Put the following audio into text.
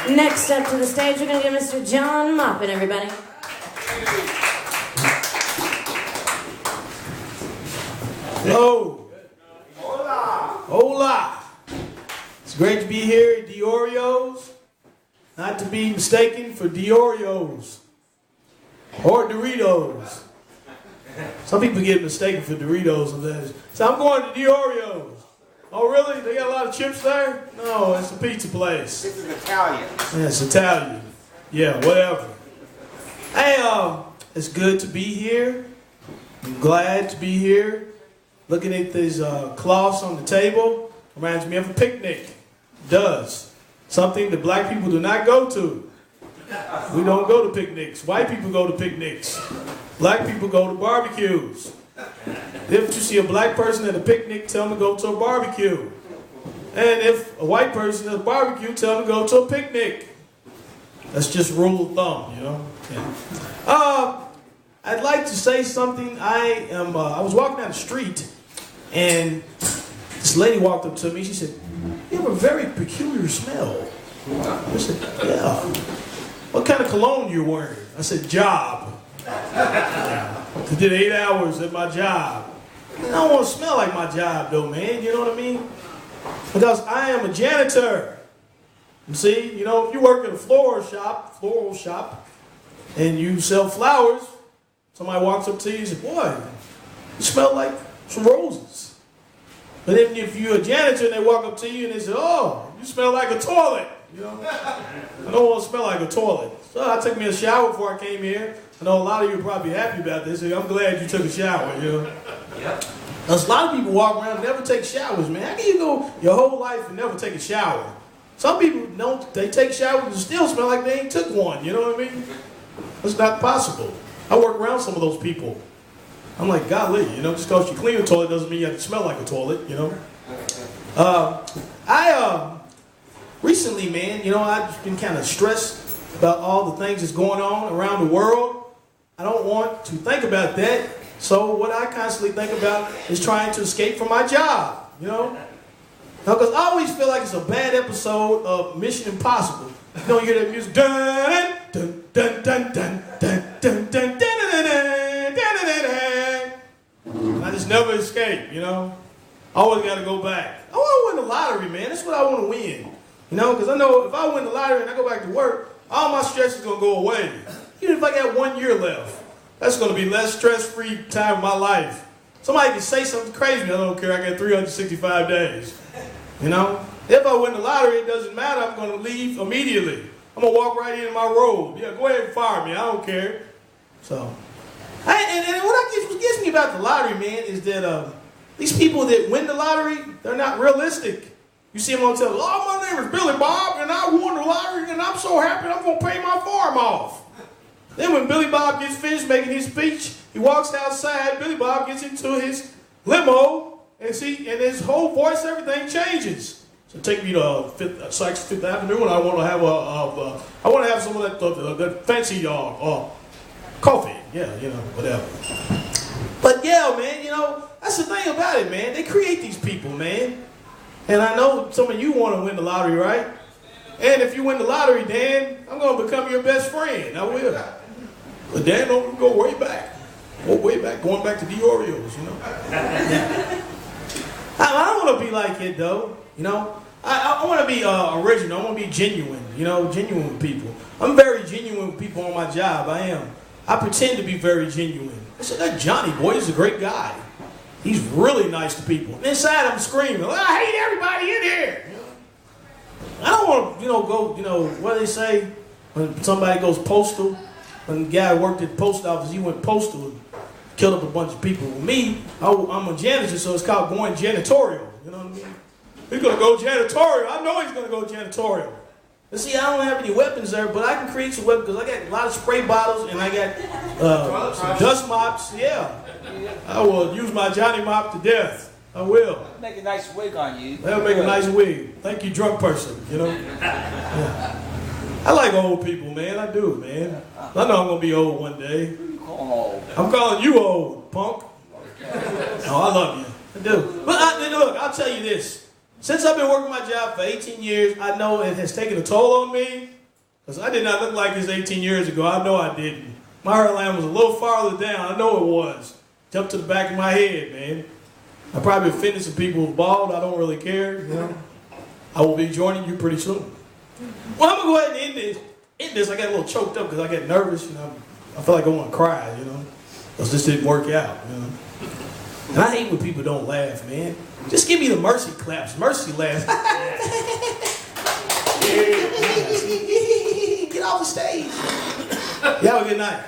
Next up to the stage, we're going to get Mr. John Maupin, everybody. Hello. Hola. Hola. It's great to be here at Diorio's. Not to be mistaken for Diorio's or Doritos. Some people get mistaken for Doritos and that. So I'm going to Diorio's. Oh, really? They got a lot of chips there? No, it's a pizza place. This is Italian. Yeah, it's Italian. Yeah, whatever. Hey, it's good to be here. I'm glad to be here. Looking at these cloths on the table reminds me of a picnic. It does. Something that black people do not go to. We don't go to picnics. White people go to picnics. Black people go to barbecues. If you see a black person at a picnic, tell them to go to a barbecue. And if a white person at a barbecue, tell them to go to a picnic. That's just rule of thumb, you know. Yeah. I'd like to say something. I was walking down the street, and this lady walked up to me. She said, "You have a very peculiar smell." I said, "Yeah." "What kind of cologne you wearing?" I said, "Job." I did 8 hours at my job. I don't want to smell like my job, though, man. You know what I mean? Because I am a janitor. You see, you know, if you work at a floral shop, and you sell flowers, somebody walks up to you and says, "Boy, you smell like some roses." But then if you're a janitor and they walk up to you and they say, "Oh, you smell like a toilet," you know? I don't want to smell like a toilet. So I took me a shower before I came here. I know a lot of you are probably happy about this. I'm glad you took a shower, you know? Yep. A lot of people walk around and never take showers, man. How can you go your whole life and never take a shower? Some people don't, they take showers and still smell like they ain't took one, you know what I mean? That's not possible. I work around some of those people. I'm like, golly, you know, just because you clean a toilet doesn't mean you have to smell like a toilet, you know? Recently, man, you know, I've been kind of stressed about all the things that's going on around the world. I don't want to think about that. So what I constantly think about is trying to escape from my job, you know? Because I always feel like it's a bad episode of Mission Impossible. You know, you hear that music, dun dun dun dun dun dun dun dun dun dun dun. I just never escape, you know? I always got to go back. I want to win the lottery, man. That's what I want to win. You know, because I know if I win the lottery and I go back to work, all my stress is going to go away. Even if I got 1 year left, that's going to be less stress-free time of my life. Somebody can say something crazy, I don't care, I got 365 days. You know? If I win the lottery, it doesn't matter, I'm going to leave immediately. I'm going to walk right into my robe. Yeah, go ahead and fire me, I don't care. So, and what gets me about the lottery, man, is that these people that win the lottery, they're not realistic. You see them on television, "Oh, my name is Billy Bob, and I won the lottery, and I'm so happy I'm going to pay my farm off." Then when Billy Bob gets finished making his speech, he walks outside, Billy Bob gets into his limo, and his whole voice, everything changes. So take me to Fifth Avenue, and I want to have some of that fancy coffee. Yeah, you know, whatever. But yeah, man, you know, that's the thing about it, man. They create these people, man. And I know some of you want to win the lottery, right? And if you win the lottery, Dan, I'm going to become your best friend. I will. But Dan, don't go way back. Go way back, going back to Diorio's, you know. I don't want to be like it, though. You know, I want to be original. I want to be genuine, you know, genuine with people. I'm very genuine with people on my job. I am. I pretend to be very genuine. I said, that Johnny boy is a great guy. He's really nice to people. Inside, I'm screaming, "I hate everybody in here." You know? I don't want to, what do they say when somebody goes postal? When the guy worked at the post office, he went postal and killed up a bunch of people. With me, I'm a janitor, so it's called going janitorial. You know what I mean? He's going to go janitorial. I know he's going to go janitorial. And see, I don't have any weapons there, but I can create some weapons because I got a lot of spray bottles and I got some dust mops. Yeah. I will use my Johnny mop to death. I will. Make a nice wig on you. That'll make a nice wig. Thank you, drunk person, you know? Yeah. I like old people, man. I do, man. I know I'm going to be old one day. Who you calling old? I'm calling you old, punk. Oh, I love you. I do. But look, I'll tell you this. Since I've been working my job for 18 years, I know it has taken a toll on me. Because I did not look like this 18 years ago. I know I didn't. My hairline was a little farther down. I know it was. Jumped to the back of my head, man. I probably offended some people who bald. I don't really care, you know. I will be joining you pretty soon. Well, I'm going to go ahead and end this. I got a little choked up because I get nervous. You know. I feel like I want to cry, you know. Because this didn't work out, you know. And I hate when people don't laugh, man. Just give me the mercy claps, mercy laughs. Get off the stage. Y'all have a good night.